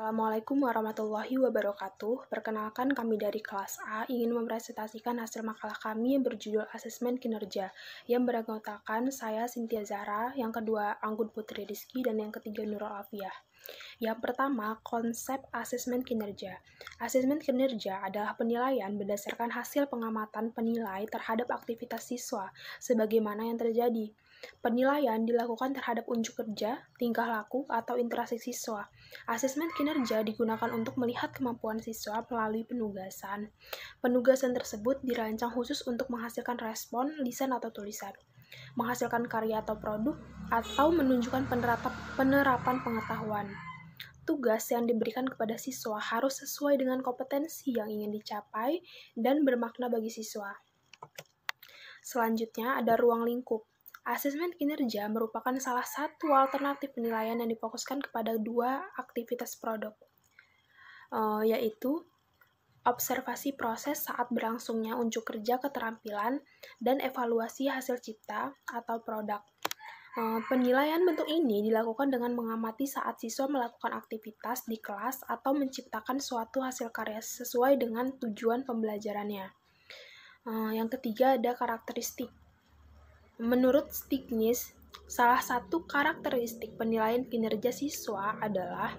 Assalamualaikum warahmatullahi wabarakatuh. Perkenalkan, kami dari kelas A ingin mempresentasikan hasil makalah kami yang berjudul Asesmen Kinerja, yang beranggotakan saya, Cynthia Zahra, yang kedua Anggun Putri Rizky, dan yang ketiga Nurul Afiah. Yang pertama, konsep asesmen kinerja. Asesmen kinerja adalah penilaian berdasarkan hasil pengamatan penilai terhadap aktivitas siswa, sebagaimana yang terjadi. Penilaian dilakukan terhadap unjuk kerja, tingkah laku, atau interaksi siswa. Asesmen kinerja digunakan untuk melihat kemampuan siswa melalui penugasan. Penugasan tersebut dirancang khusus untuk menghasilkan respon, lisan, atau tulisan, menghasilkan karya atau produk, atau menunjukkan penerapan pengetahuan. Tugas yang diberikan kepada siswa harus sesuai dengan kompetensi yang ingin dicapai dan bermakna bagi siswa. Selanjutnya ada ruang lingkup. Asesmen kinerja merupakan salah satu alternatif penilaian yang difokuskan kepada dua aktivitas produk, yaitu observasi proses saat berlangsungnya unjuk kerja keterampilan dan evaluasi hasil cipta atau produk. Penilaian bentuk ini dilakukan dengan mengamati saat siswa melakukan aktivitas di kelas atau menciptakan suatu hasil karya sesuai dengan tujuan pembelajarannya. Yang ketiga ada karakteristik. Menurut Stiglitz, salah satu karakteristik penilaian kinerja siswa adalah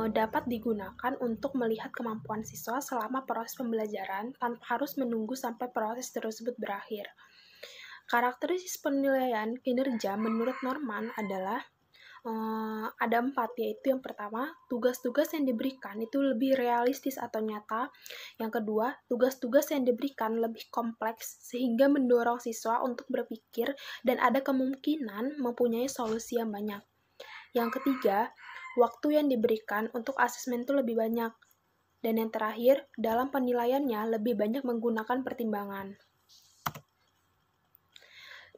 dapat digunakan untuk melihat kemampuan siswa selama proses pembelajaran tanpa harus menunggu sampai proses tersebut berakhir. Karakteristik penilaian kinerja menurut Norman adalah ada 4, yaitu yang pertama, tugas-tugas yang diberikan itu lebih realistis atau nyata. Yang kedua, tugas-tugas yang diberikan lebih kompleks sehingga mendorong siswa untuk berpikir dan ada kemungkinan mempunyai solusi yang banyak. Yang ketiga, waktu yang diberikan untuk asesmen itu lebih banyak. Dan yang terakhir, dalam penilaiannya lebih banyak menggunakan pertimbangan.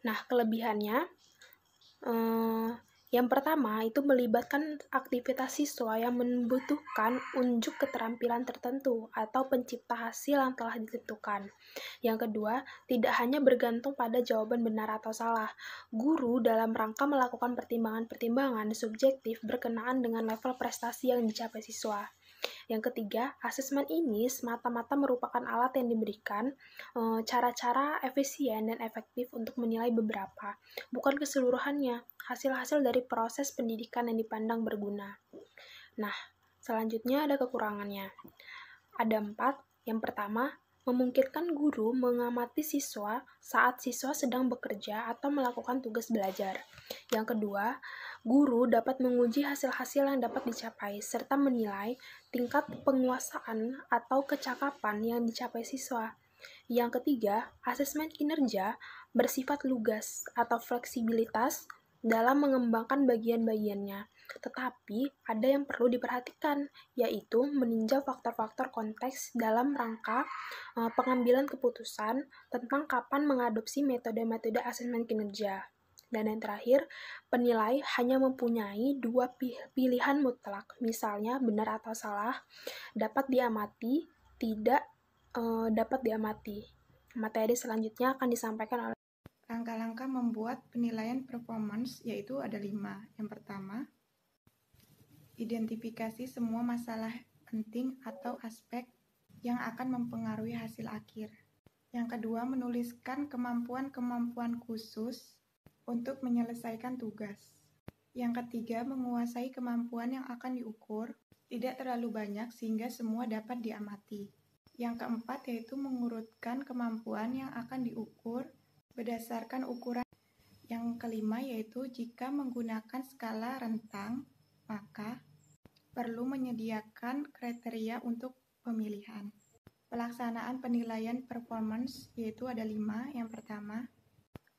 Nah, kelebihannya, yang pertama, itu melibatkan aktivitas siswa yang membutuhkan unjuk keterampilan tertentu atau pencipta hasil yang telah ditentukan. Yang kedua, tidak hanya bergantung pada jawaban benar atau salah. Guru dalam rangka melakukan pertimbangan-pertimbangan subjektif berkenaan dengan level prestasi yang dicapai siswa. Yang ketiga, asesmen ini semata-mata merupakan alat yang diberikan cara-cara efisien dan efektif untuk menilai beberapa, bukan keseluruhannya, hasil-hasil dari proses pendidikan yang dipandang berguna. Nah, selanjutnya ada kekurangannya. Ada 4. Yang pertama, memungkinkan guru mengamati siswa saat siswa sedang bekerja atau melakukan tugas belajar. Yang kedua, guru dapat menguji hasil-hasil yang dapat dicapai, serta menilai tingkat penguasaan atau kecakapan yang dicapai siswa. Yang ketiga, asesmen kinerja bersifat lugas atau fleksibilitas dalam mengembangkan bagian-bagiannya. Tetapi ada yang perlu diperhatikan, yaitu meninjau faktor-faktor konteks dalam rangka pengambilan keputusan tentang kapan mengadopsi metode-metode asesmen kinerja. Dan yang terakhir, penilai hanya mempunyai 2 pilihan mutlak, misalnya benar atau salah, dapat diamati, tidak dapat diamati. Materi selanjutnya akan disampaikan oleh langkah-langkah membuat penilaian performance, yaitu ada 5. Yang pertama, identifikasi semua masalah penting atau aspek yang akan mempengaruhi hasil akhir. Yang kedua, menuliskan kemampuan-kemampuan khusus untuk menyelesaikan tugas. Yang ketiga, menguasai kemampuan yang akan diukur, tidak terlalu banyak sehingga semua dapat diamati. Yang keempat, yaitu mengurutkan kemampuan yang akan diukur berdasarkan ukuran. Yang kelima, yaitu jika menggunakan skala rentang, maka perlu menyediakan kriteria untuk pemilihan. Pelaksanaan penilaian performance, yaitu ada 5. Yang pertama,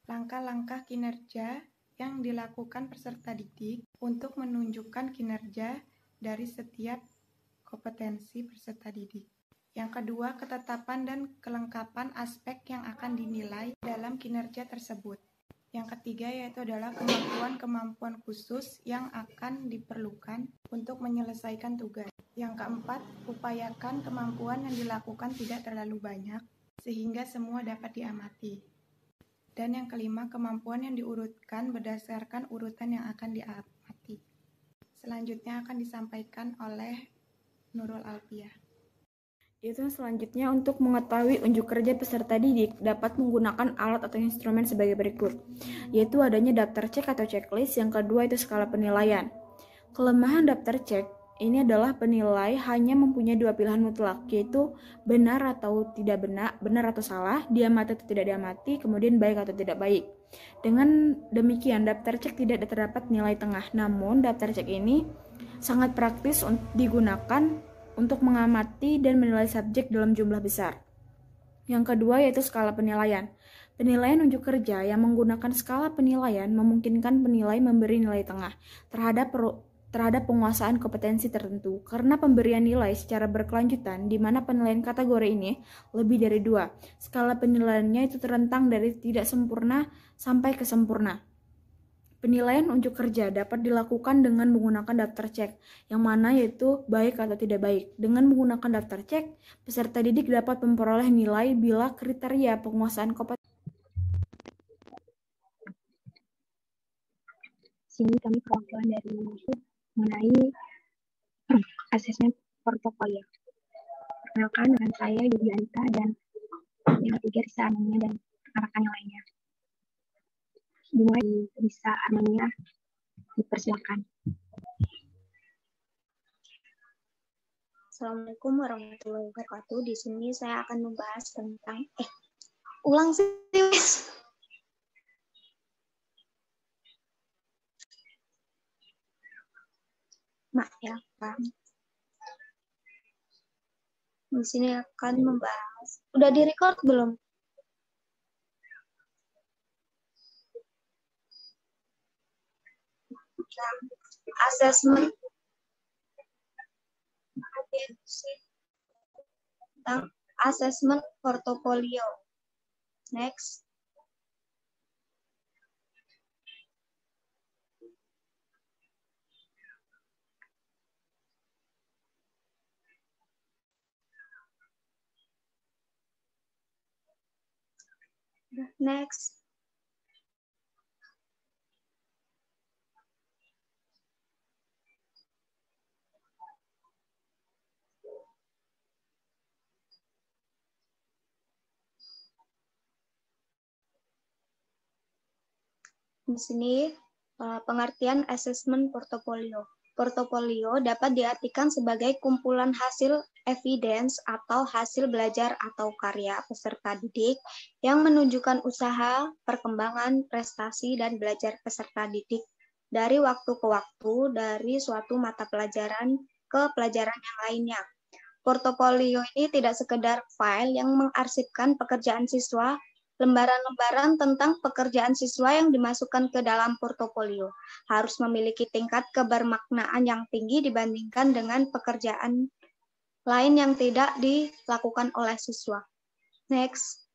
langkah-langkah kinerja yang dilakukan peserta didik untuk menunjukkan kinerja dari setiap kompetensi peserta didik. Yang kedua, ketetapan dan kelengkapan aspek yang akan dinilai dalam kinerja tersebut. Yang ketiga yaitu adalah kemampuan-kemampuan khusus yang akan diperlukan untuk menyelesaikan tugas. Yang keempat, upayakan kemampuan yang dilakukan tidak terlalu banyak sehingga semua dapat diamati. Dan yang kelima, kemampuan yang diurutkan berdasarkan urutan yang akan diamati. Selanjutnya akan disampaikan oleh Nurul Alfiah. Itu selanjutnya untuk mengetahui unjuk kerja peserta didik dapat menggunakan alat atau instrumen sebagai berikut, yaitu adanya daftar cek atau checklist, yang kedua itu skala penilaian. Kelemahan daftar cek ini adalah penilai hanya mempunyai dua pilihan mutlak, yaitu benar atau tidak benar, benar atau salah, diamati atau tidak diamati, kemudian baik atau tidak baik. Dengan demikian, daftar cek tidak terdapat nilai tengah, namun daftar cek ini sangat praktis digunakan untuk mengamati dan menilai subjek dalam jumlah besar. Yang kedua yaitu skala penilaian. Penilaian unjuk kerja yang menggunakan skala penilaian memungkinkan penilai memberi nilai tengah terhadap penguasaan kompetensi tertentu, karena pemberian nilai secara berkelanjutan, di mana penilaian kategori ini lebih dari 2. Skala penilaiannya itu terentang dari tidak sempurna sampai ke sempurna. Penilaian unjuk kerja dapat dilakukan dengan menggunakan daftar cek, yang mana yaitu baik atau tidak baik. Dengan menggunakan daftar cek, peserta didik dapat memperoleh nilai bila kriteria penguasaan kompetensi. Sini kami perwakilan dari mengenai asesmen portofolio. Perkenalkan, dengan saya Yudi Anita dan yang ketiga Risa Armenia dan rekan-rekan yang lainnya. Dimulai Risa Armenia, dipersilakan. Assalamualaikum warahmatullahi wabarakatuh. Di sini saya akan membahas tentang ulang sih. Maaf ya, Pak. Di sini akan membahas. Udah di-record belum? Asesmen tentang asesmen portofolio. Next. Next. Di sini pengertian asesmen portofolio. Portofolio dapat diartikan sebagai kumpulan hasil evidence atau hasil belajar atau karya peserta didik yang menunjukkan usaha, perkembangan, prestasi, dan belajar peserta didik dari waktu ke waktu dari suatu mata pelajaran ke pelajaran yang lainnya. Portofolio ini tidak sekedar file yang mengarsipkan pekerjaan siswa, lembaran-lembaran tentang pekerjaan siswa yang dimasukkan ke dalam portofolio harus memiliki tingkat kebermaknaan yang tinggi dibandingkan dengan pekerjaan lain yang tidak dilakukan oleh siswa. Next.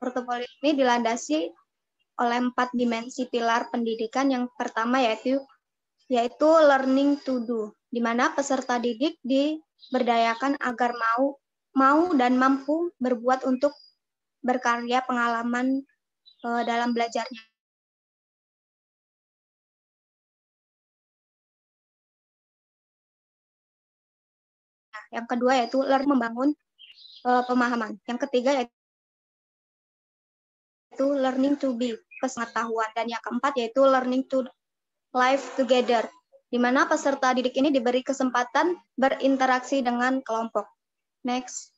Portofolio ini dilandasi oleh 4 dimensi pilar pendidikan. Yang pertama yaitu learning to do, di mana peserta didik diberdayakan agar mau dan mampu berbuat untuk berkarya pengalaman dalam belajarnya. Nah, yang kedua yaitu membangun pemahaman. Yang ketiga yaitu learning to be, pengetahuan. Dan yang keempat yaitu learning to live together, di mana peserta didik ini diberi kesempatan berinteraksi dengan kelompok. Next.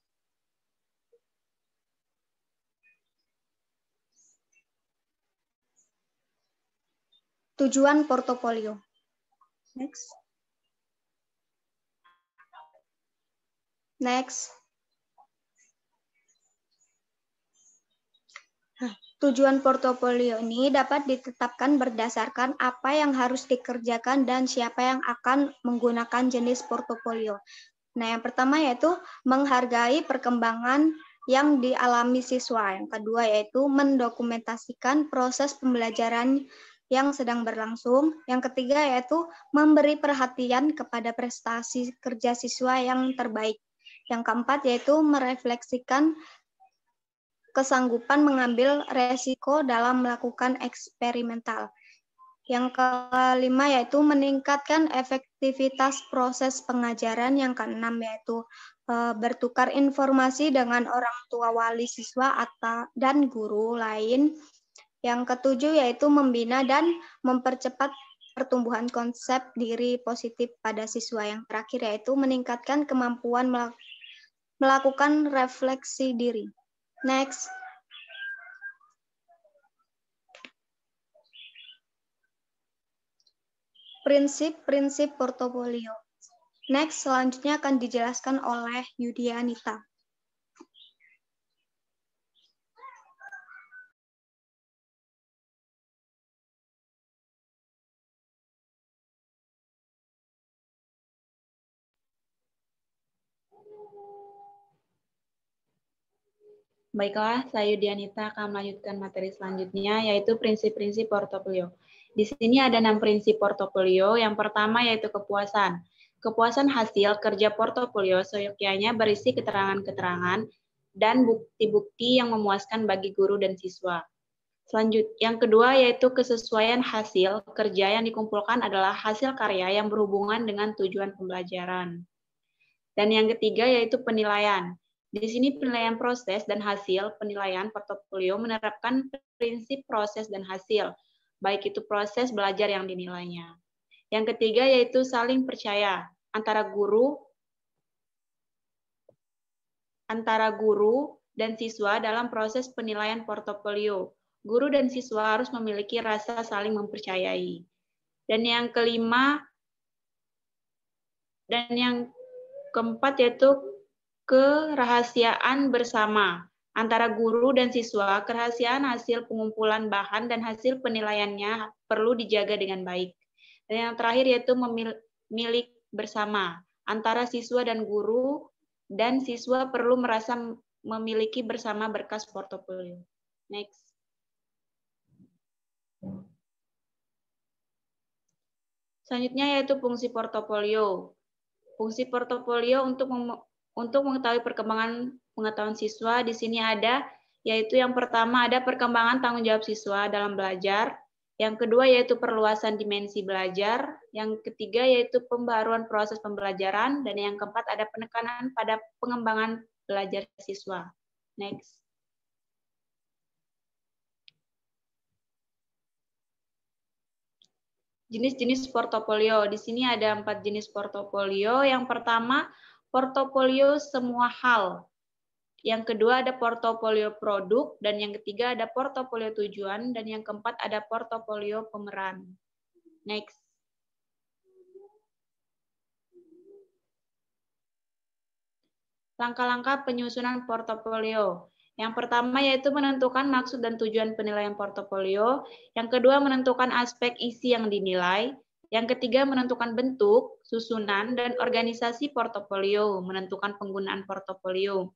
Tujuan portofolio. Next. Next. Tujuan portofolio ini dapat ditetapkan berdasarkan apa yang harus dikerjakan dan siapa yang akan menggunakan jenis portofolio. Nah, yang pertama yaitu menghargai perkembangan yang dialami siswa. Yang kedua yaitu mendokumentasikan proses pembelajaran yang sedang berlangsung. Yang ketiga yaitu memberi perhatian kepada prestasi kerja siswa yang terbaik. Yang keempat yaitu merefleksikan kesanggupan mengambil resiko dalam melakukan eksperimental. Yang kelima yaitu meningkatkan efektivitas proses pengajaran. Yang keenam yaitu bertukar informasi dengan orang tua, wali siswa dan guru lain. Yang ketujuh yaitu membina dan mempercepat pertumbuhan konsep diri positif pada siswa. Yang terakhir yaitu meningkatkan kemampuan melakukan refleksi diri. Next. Prinsip-prinsip portofolio. Next, selanjutnya akan dijelaskan oleh Yudianita. Baiklah, saya Yudianita akan melanjutkan materi selanjutnya, yaitu prinsip-prinsip portofolio. Di sini ada 6 prinsip portofolio. Yang pertama yaitu kepuasan. Kepuasan hasil kerja portofolio seyogyanya berisi keterangan-keterangan dan bukti-bukti yang memuaskan bagi guru dan siswa. Yang kedua yaitu kesesuaian hasil kerja yang dikumpulkan adalah hasil karya yang berhubungan dengan tujuan pembelajaran. Dan yang ketiga yaitu penilaian. Di sini penilaian proses dan hasil penilaian portofolio menerapkan prinsip proses dan hasil, baik itu proses belajar yang dinilainya. Yang ketiga yaitu saling percaya antara guru dan siswa dalam proses penilaian portofolio. Guru dan siswa harus memiliki rasa saling mempercayai. Dan yang kelima dan yang keempat yaitu kerahasiaan bersama antara guru dan siswa. Kerahasiaan hasil pengumpulan bahan dan hasil penilaiannya perlu dijaga dengan baik. Dan yang terakhir yaitu milik bersama antara siswa dan guru, dan siswa perlu merasa memiliki bersama berkas portofolio. Next. Selanjutnya yaitu fungsi portofolio. Fungsi portofolio untuk mengetahui perkembangan pengetahuan siswa di sini ada, yaitu yang pertama ada perkembangan tanggung jawab siswa dalam belajar, yang kedua yaitu perluasan dimensi belajar, yang ketiga yaitu pembaruan proses pembelajaran, dan yang keempat ada penekanan pada pengembangan belajar siswa. Next. Jenis-jenis portofolio. Di sini ada 4 jenis portofolio. Yang pertama, portofolio semua hal. Yang kedua ada portofolio produk, dan yang ketiga ada portofolio tujuan, dan yang keempat ada portofolio pemeran. Next. Langkah-langkah penyusunan portofolio. Yang pertama yaitu menentukan maksud dan tujuan penilaian portofolio. Yang kedua menentukan aspek isi yang dinilai. Yang ketiga menentukan bentuk, susunan, dan organisasi portofolio, menentukan penggunaan portofolio.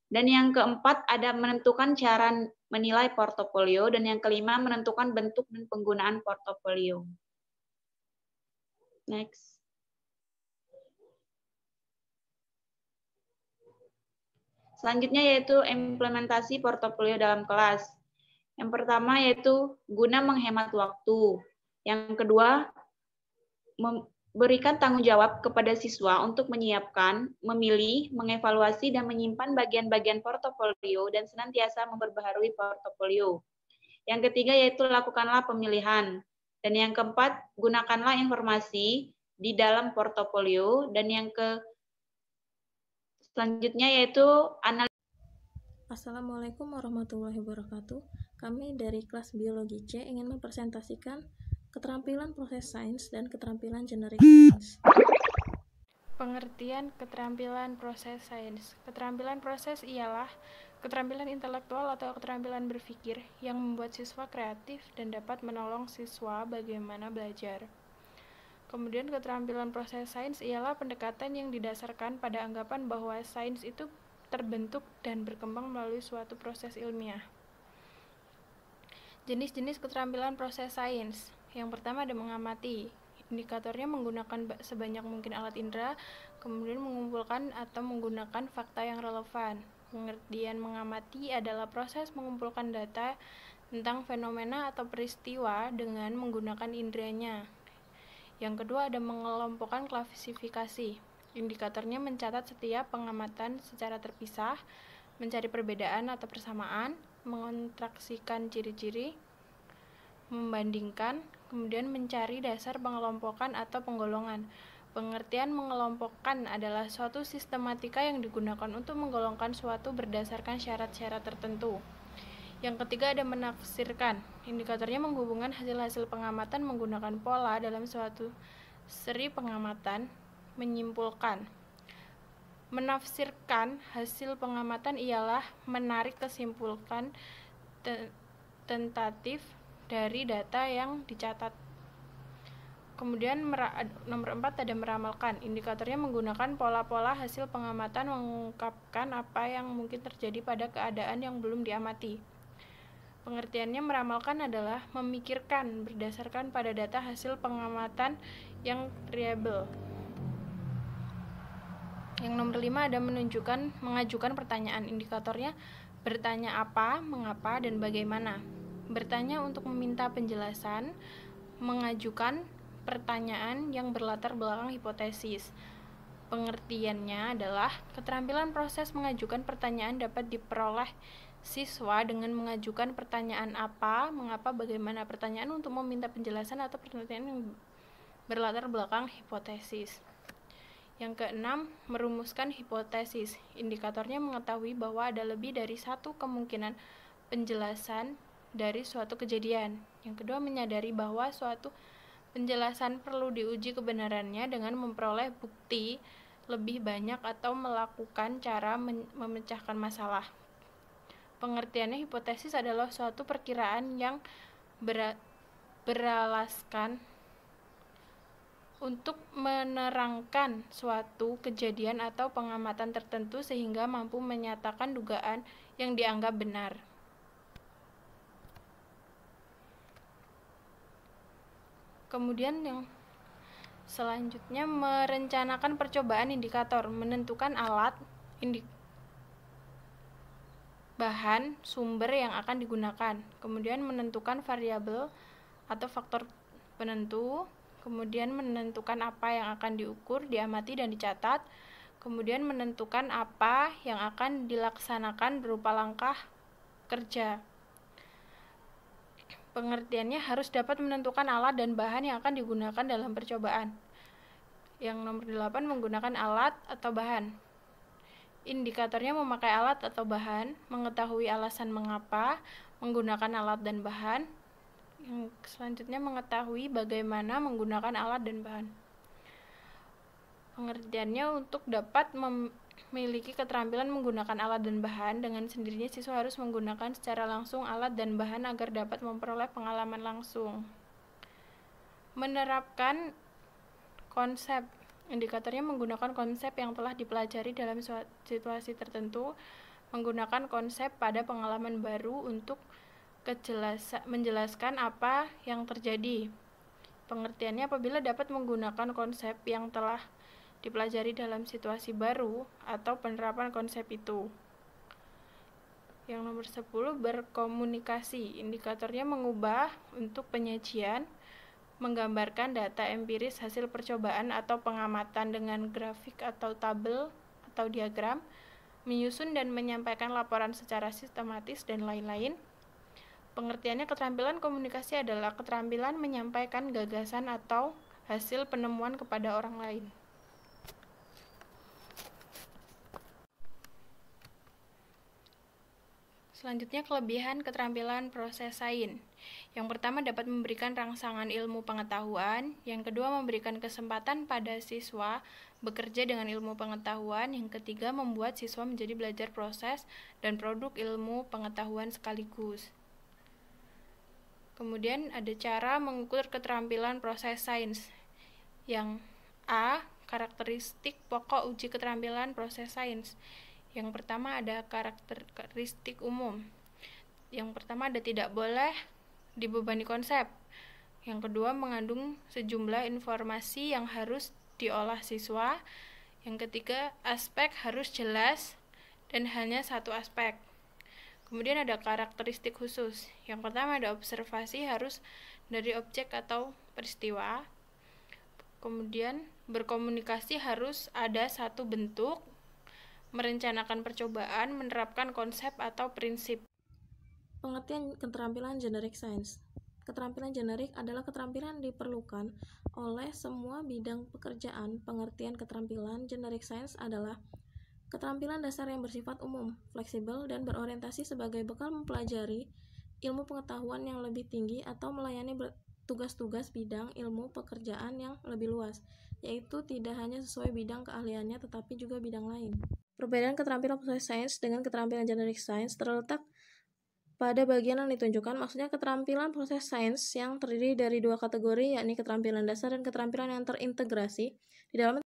Dan yang keempat ada menentukan cara menilai portofolio, dan yang kelima menentukan bentuk dan penggunaan portofolio. Next. Selanjutnya yaitu implementasi portofolio dalam kelas. Yang pertama yaitu guna menghemat waktu. Yang kedua, memberikan tanggung jawab kepada siswa untuk menyiapkan, memilih, mengevaluasi, dan menyimpan bagian-bagian portofolio dan senantiasa memperbaharui portofolio. Yang ketiga yaitu lakukanlah pemilihan. Dan yang keempat, gunakanlah informasi di dalam portofolio. Dan yang selanjutnya yaitu analisis. Assalamualaikum warahmatullahi wabarakatuh. Kami dari kelas Biologi C ingin mempresentasikan keterampilan proses sains dan keterampilan generik sains. Pengertian keterampilan proses sains. Keterampilan proses ialah keterampilan intelektual atau keterampilan berpikir yang membuat siswa kreatif dan dapat menolong siswa bagaimana belajar. Kemudian keterampilan proses sains ialah pendekatan yang didasarkan pada anggapan bahwa sains itu terbentuk dan berkembang melalui suatu proses ilmiah. Jenis-jenis keterampilan proses sains. Yang pertama ada mengamati. Indikatornya menggunakan sebanyak mungkin alat indera, kemudian mengumpulkan atau menggunakan fakta yang relevan. Pengertian mengamati adalah proses mengumpulkan data tentang fenomena atau peristiwa dengan menggunakan inderanya. Yang kedua ada mengelompokkan klasifikasi. Indikatornya mencatat setiap pengamatan secara terpisah, mencari perbedaan atau persamaan, mengonstruksikan ciri-ciri, membandingkan, kemudian mencari dasar pengelompokan atau penggolongan. Pengertian mengelompokkan adalah suatu sistematika yang digunakan untuk menggolongkan suatu berdasarkan syarat-syarat tertentu. Yang ketiga ada menafsirkan. Indikatornya menghubungkan hasil-hasil pengamatan menggunakan pola dalam suatu seri pengamatan. Menyimpulkan. Menafsirkan hasil pengamatan ialah menarik kesimpulan tentatif dari data yang dicatat. Kemudian nomor 4 ada meramalkan. Indikatornya menggunakan pola-pola hasil pengamatan mengungkapkan apa yang mungkin terjadi pada keadaan yang belum diamati. Pengertiannya meramalkan adalah memikirkan berdasarkan pada data hasil pengamatan yang variabel. Yang nomor 5 ada mengajukan pertanyaan. Indikatornya bertanya apa, mengapa, dan bagaimana. Bertanya untuk meminta penjelasan, mengajukan pertanyaan yang berlatar belakang hipotesis. Pengertiannya adalah keterampilan proses mengajukan pertanyaan dapat diperoleh siswa dengan mengajukan pertanyaan apa, mengapa, bagaimana. Pertanyaan untuk meminta penjelasan atau pertanyaan yang berlatar belakang hipotesis. Yang keenam, merumuskan hipotesis. Indikatornya mengetahui bahwa ada lebih dari satu kemungkinan penjelasan dari suatu kejadian. Yang kedua, menyadari bahwa suatu penjelasan perlu diuji kebenarannya dengan memperoleh bukti lebih banyak atau melakukan cara memecahkan masalah. Pengertiannya hipotesis adalah suatu perkiraan yang beralaskan untuk menerangkan suatu kejadian atau pengamatan tertentu sehingga mampu menyatakan dugaan yang dianggap benar. Kemudian yang selanjutnya merencanakan percobaan indikator, menentukan alat, bahan, sumber yang akan digunakan, kemudian menentukan variabel atau faktor penentu, kemudian menentukan apa yang akan diukur, diamati, dan dicatat, kemudian menentukan apa yang akan dilaksanakan berupa langkah kerja. Pengertiannya harus dapat menentukan alat dan bahan yang akan digunakan dalam percobaan. Yang nomor 8 menggunakan alat atau bahan. Indikatornya memakai alat atau bahan, mengetahui alasan mengapa menggunakan alat dan bahan. Yang selanjutnya mengetahui bagaimana menggunakan alat dan bahan. Pengertiannya untuk dapat memiliki keterampilan menggunakan alat dan bahan, dengan sendirinya siswa harus menggunakan secara langsung alat dan bahan agar dapat memperoleh pengalaman langsung. Menerapkan konsep. Indikatornya menggunakan konsep yang telah dipelajari dalam situasi tertentu, menggunakan konsep pada pengalaman baru untuk menjelaskan apa yang terjadi. Pengertiannya apabila dapat menggunakan konsep yang telah dipelajari dalam situasi baru atau penerapan konsep itu. Yang nomor 10 berkomunikasi. Indikatornya mengubah untuk penyajian, menggambarkan data empiris hasil percobaan atau pengamatan dengan grafik atau tabel atau diagram, menyusun dan menyampaikan laporan secara sistematis, dan lain-lain. Pengertiannya keterampilan komunikasi adalah keterampilan menyampaikan gagasan atau hasil penemuan kepada orang lain. Selanjutnya, kelebihan keterampilan proses sains. Yang pertama, dapat memberikan rangsangan ilmu pengetahuan. Yang kedua, memberikan kesempatan pada siswa bekerja dengan ilmu pengetahuan. Yang ketiga, membuat siswa menjadi belajar proses dan produk ilmu pengetahuan sekaligus. Kemudian ada cara mengukur keterampilan proses sains. Yang A, karakteristik pokok uji keterampilan proses sains. Yang pertama ada karakteristik umum. Yang pertama ada tidak boleh dibebani konsep. Yang kedua mengandung sejumlah informasi yang harus diolah siswa. Yang ketiga aspek harus jelas dan hanya satu aspek. Kemudian ada karakteristik khusus. Yang pertama ada observasi harus dari objek atau peristiwa. Kemudian berkomunikasi harus ada satu bentuk, merencanakan percobaan, menerapkan konsep atau prinsip. Pengertian keterampilan generic science. Keterampilan generik adalah keterampilan diperlukan oleh semua bidang pekerjaan. Pengertian keterampilan generic science adalah keterampilan dasar yang bersifat umum, fleksibel, dan berorientasi sebagai bekal mempelajari ilmu pengetahuan yang lebih tinggi atau melayani tugas-tugas bidang ilmu pekerjaan yang lebih luas, yaitu tidak hanya sesuai bidang keahliannya tetapi juga bidang lain. Perbedaan keterampilan proses sains dengan keterampilan generic science terletak pada bagian yang ditunjukkan, maksudnya keterampilan proses sains yang terdiri dari dua kategori, yakni keterampilan dasar dan keterampilan yang terintegrasi. Di dalam